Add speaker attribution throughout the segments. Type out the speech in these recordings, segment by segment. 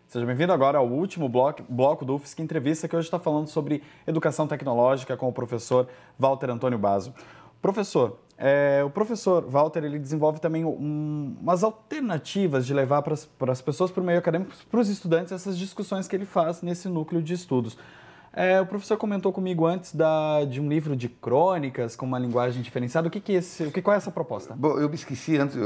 Speaker 1: Seja bem-vindo agora ao último bloco do UFSC Entrevista, que hoje está falando sobre educação tecnológica com o professor Walter Antônio Basso. Professor, o professor Walter ele desenvolve também umas alternativas de levar para as pessoas, para o meio acadêmico, para os estudantes, essas discussões que ele faz nesse núcleo de estudos. O professor comentou comigo antes de um livro de crônicas com uma linguagem diferenciada. Qual é essa proposta?
Speaker 2: Bom, eu me esqueci antes,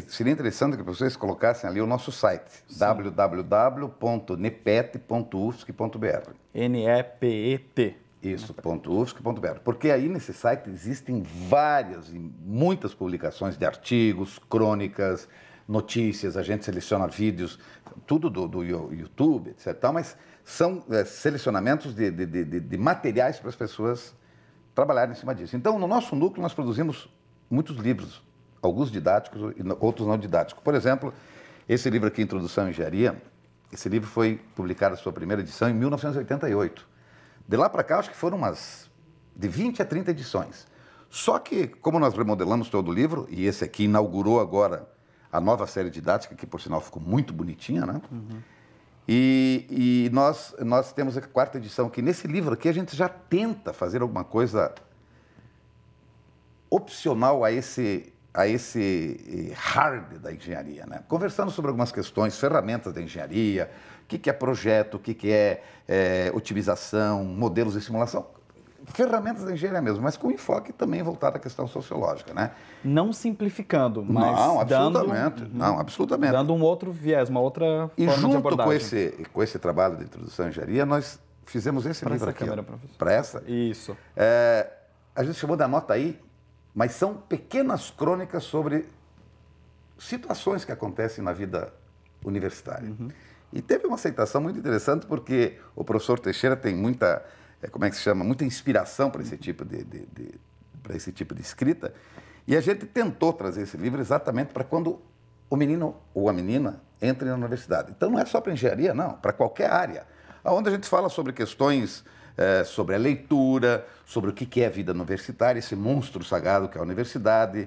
Speaker 2: seria interessante que vocês colocassem ali o nosso site, www.nepet.ufsc.br.
Speaker 1: N-E-P-E-T.
Speaker 2: Isso, .ufsc.br. Porque aí nesse site existem várias e muitas publicações de artigos, crônicas, notícias, a gente seleciona vídeos, tudo do YouTube, etc. Mas são selecionamentos de materiais para as pessoas trabalharem em cima disso. Então, no nosso núcleo, nós produzimos muitos livros, alguns didáticos e outros não didáticos. Por exemplo, esse livro aqui, Introdução à Engenharia, esse livro foi publicado a sua primeira edição em 1988. De lá para cá, acho que foram de 20 a 30 edições. Só que, como nós remodelamos todo o livro, e esse aqui inaugurou agora a nova série didática, que por sinal ficou muito bonitinha, né? Uhum. E nós temos a quarta edição, que nesse livro aqui a gente já tenta fazer alguma coisa opcional a esse hard da engenharia, né? Conversando sobre algumas questões, ferramentas da engenharia, o que é projeto, o que é otimização, modelos de simulação, ferramentas da engenharia mesmo, mas com enfoque também voltado à questão sociológica, né?
Speaker 1: Não simplificando, mas
Speaker 2: não, absolutamente, absolutamente.
Speaker 1: Dando um outro viés, uma outra forma de abordagem.
Speaker 2: E junto com esse trabalho de introdução à engenharia, nós fizemos esse livro aqui. Para essa?
Speaker 1: Isso.
Speaker 2: A gente chamou da Nota aí, mas são pequenas crônicas sobre situações que acontecem na vida universitária. Uhum. E teve uma aceitação muito interessante, porque o professor Teixeira tem muita, muita inspiração para esse tipo de escrita. E a gente tentou trazer esse livro exatamente para quando o menino ou a menina entre na universidade. Então não é só para engenharia, não, para qualquer área. Onde a gente fala sobre questões sobre a leitura, sobre o que é a vida universitária, esse monstro sagrado que é a universidade.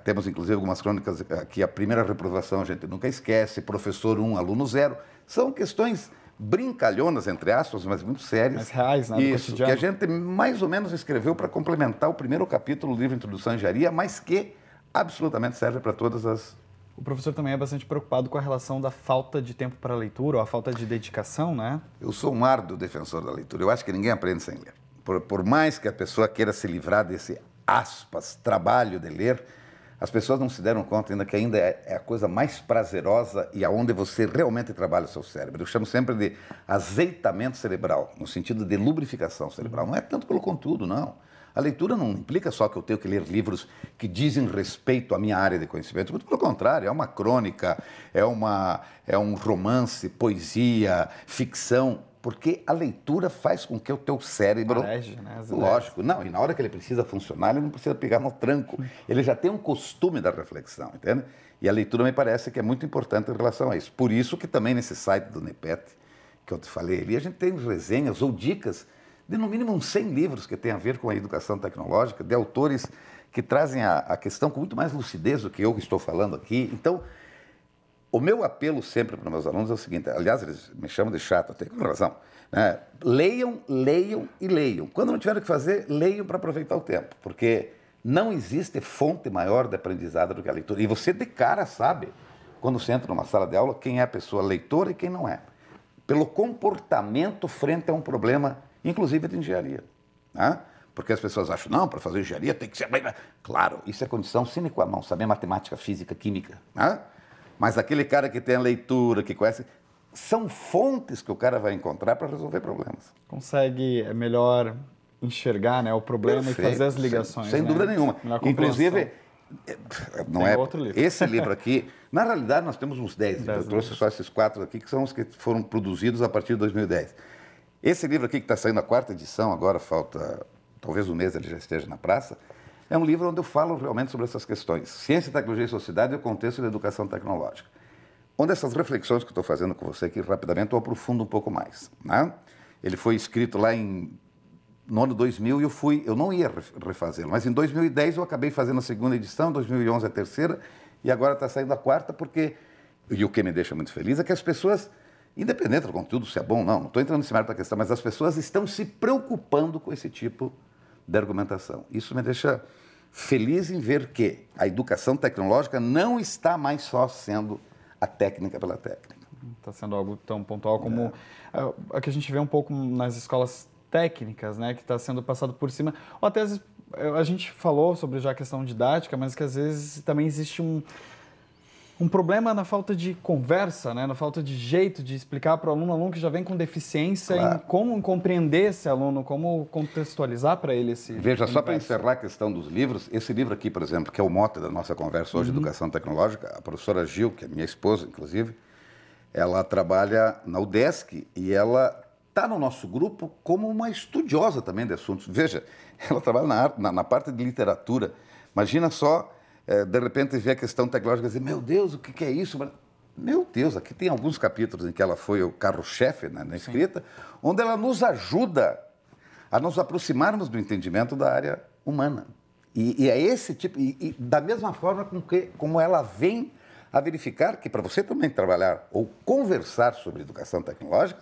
Speaker 2: Temos, inclusive, algumas crônicas que a primeira reprovação a gente nunca esquece, professor 1, aluno 0. São questões brincalhonas, entre aspas, mas muito sérias.
Speaker 1: Mas reais, né?
Speaker 2: Isso, que a gente mais ou menos escreveu para complementar o primeiro capítulo do livro Introdução à Engenharia, mas que absolutamente serve para todas as...
Speaker 1: O professor também é bastante preocupado com a relação da falta de tempo para a leitura, ou a falta de dedicação, né?
Speaker 2: Eu sou um árduo defensor da leitura. Eu acho que ninguém aprende sem ler. Por mais que a pessoa queira se livrar desse, aspas, trabalho de ler, as pessoas não se deram conta ainda que ainda é a coisa mais prazerosa e aonde você realmente trabalha o seu cérebro. Eu chamo sempre de azeitamento cerebral, no sentido de lubrificação cerebral. Não é tanto pelo conteúdo, não. A leitura não implica só que eu tenho que ler livros que dizem respeito à minha área de conhecimento. Muito pelo contrário, é uma crônica, é um romance, poesia, ficção, porque a leitura faz com que o teu cérebro...
Speaker 1: Parece, né?
Speaker 2: Lógico. Não, e na hora que ele precisa funcionar, ele não precisa pegar no tranco. Ele já tem um costume da reflexão, entende? E a leitura me parece que é muito importante em relação a isso. Por isso que também nesse site do NEPET, que eu te falei ali, a gente tem resenhas ou dicas de no mínimo uns 100 livros que têm a ver com a educação tecnológica, de autores que trazem a questão com muito mais lucidez do que eu estou falando aqui. Então, o meu apelo sempre para meus alunos é o seguinte, aliás, eles me chamam de chato, até com razão, né? Leiam, leiam e leiam. Quando não tiver o que fazer, leiam para aproveitar o tempo, porque não existe fonte maior de aprendizado do que a leitura. E você de cara sabe, quando você entra numa sala de aula, quem é a pessoa leitora e quem não é. Pelo comportamento frente a um problema, inclusive de engenharia, né? Porque as pessoas acham, não, para fazer engenharia tem que ser... Claro, isso é condição sine qua non, saber matemática, física, química, né? Mas aquele cara que tem a leitura, que conhece, são fontes que o cara vai encontrar para resolver problemas.
Speaker 1: Consegue melhor enxergar, né, o problema. Perfeito, e fazer as ligações.
Speaker 2: Sem dúvida nenhuma. Inclusive, não é outro livro. Esse livro aqui, na realidade nós temos uns 10 livros. Eu trouxe só esses 4 aqui, que são os que foram produzidos a partir de 2010. Esse livro aqui, que está saindo a 4ª edição, agora falta, talvez um mês ele já esteja na praça, é um livro onde eu falo realmente sobre essas questões. Ciência, tecnologia e sociedade e o contexto da educação tecnológica. Onde essas reflexões que eu estou fazendo com você aqui, rapidamente, eu aprofundo um pouco mais, né? Ele foi escrito lá no ano 2000 e eu não ia refazê-lo, mas em 2010 eu acabei fazendo a 2ª edição, em 2011 a 3ª, e agora está saindo a 4ª, porque, e o que me deixa muito feliz é que as pessoas independente do conteúdo, se é bom ou não estou entrando nesse mérito da questão, mas as pessoas estão se preocupando com esse tipo de argumentação. Isso me deixa feliz em ver que a educação tecnológica não está mais só sendo a técnica pela técnica.
Speaker 1: Está sendo algo tão pontual como a que a gente vê um pouco nas escolas técnicas, né, que está sendo passado por cima. Ou até às vezes, a gente falou sobre já a questão didática, mas que às vezes também existe um problema na falta de conversa, né? Na falta de jeito de explicar para o aluno que já vem com deficiência, claro, em como compreender esse aluno, como contextualizar para ele esse
Speaker 2: Veja, só para encerrar a questão dos livros, esse livro aqui, por exemplo, que é o mote da nossa conversa hoje, Educação Tecnológica, a professora Gil, que é minha esposa, inclusive, ela trabalha na UDESC e ela está no nosso grupo como uma estudiosa também de assuntos. Veja, ela trabalha na parte de literatura. Imagina só, de repente, ver a questão tecnológica e dizer, meu Deus, o que é isso? Meu Deus, aqui tem alguns capítulos em que ela foi o carro-chefe, né, na escrita, onde ela nos ajuda a nos aproximarmos do entendimento da área humana. E é esse tipo, e da mesma forma como ela vem a verificar que para você também trabalhar ou conversar sobre educação tecnológica,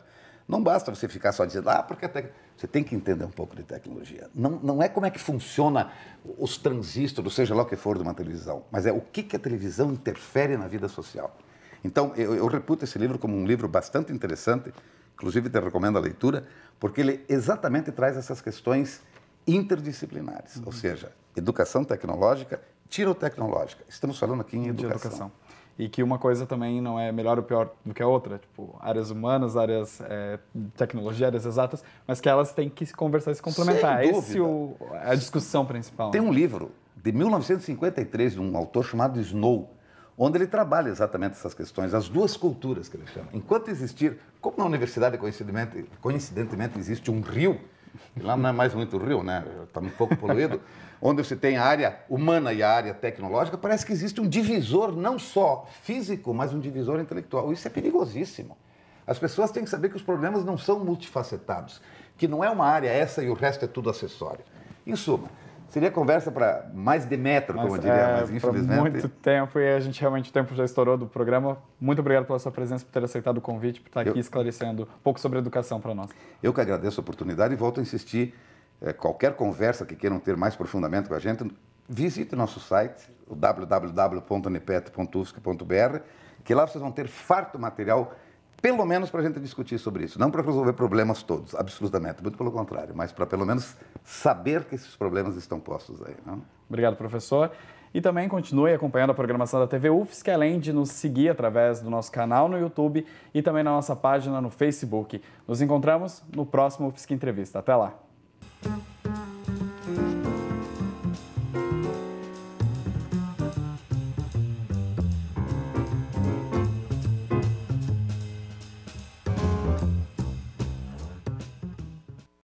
Speaker 2: não basta você ficar só dizendo, porque você tem que entender um pouco de tecnologia. Não é como é que funciona os transistores, seja lá o que for de uma televisão, mas é o que a televisão interfere na vida social. Então, eu reputo esse livro como um livro bastante interessante, inclusive te recomendo a leitura, porque ele exatamente traz essas questões interdisciplinares, ou seja, educação tecnológica, tirotecnológica. Estamos falando aqui em educação.
Speaker 1: E que uma coisa também não é melhor ou pior do que a outra, tipo, áreas humanas, áreas de tecnologia, áreas exatas, mas que elas têm que se conversar e se complementar. Essa é a discussão principal.
Speaker 2: Tem um livro de 1953 de um autor chamado Snow, onde ele trabalha exatamente essas questões, as duas culturas que ele chama. Enquanto existir, como na universidade coincidentemente existe um rio, e lá não é mais muito rio, né? Está um pouco poluído, onde você tem a área humana e a área tecnológica, parece que existe um divisor não só físico, mas um divisor intelectual. Isso é perigosíssimo. As pessoas têm que saber que os problemas não são multifacetados, que não é uma área essa e o resto é tudo acessório. Em suma, seria conversa para mais de metro, como eu diria, mas infelizmente...
Speaker 1: muito tempo, e a gente realmente, o tempo já estourou do programa. Muito obrigado pela sua presença, por ter aceitado o convite, por estar aqui esclarecendo um pouco sobre educação para nós.
Speaker 2: Eu que agradeço a oportunidade e volto a insistir, qualquer conversa que queiram ter mais profundamente com a gente, visite nosso site, o www.nepet.ufsc.br, que lá vocês vão ter farto material, pelo menos para a gente discutir sobre isso. Não para resolver problemas todos, absolutamente, muito pelo contrário, mas para pelo menos saber que esses problemas estão postos aí. Não?
Speaker 1: Obrigado, professor. E também continue acompanhando a programação da TV UFSC, além de nos seguir através do nosso canal no YouTube e também na nossa página no Facebook. Nos encontramos no próximo UFSC Entrevista. Até lá!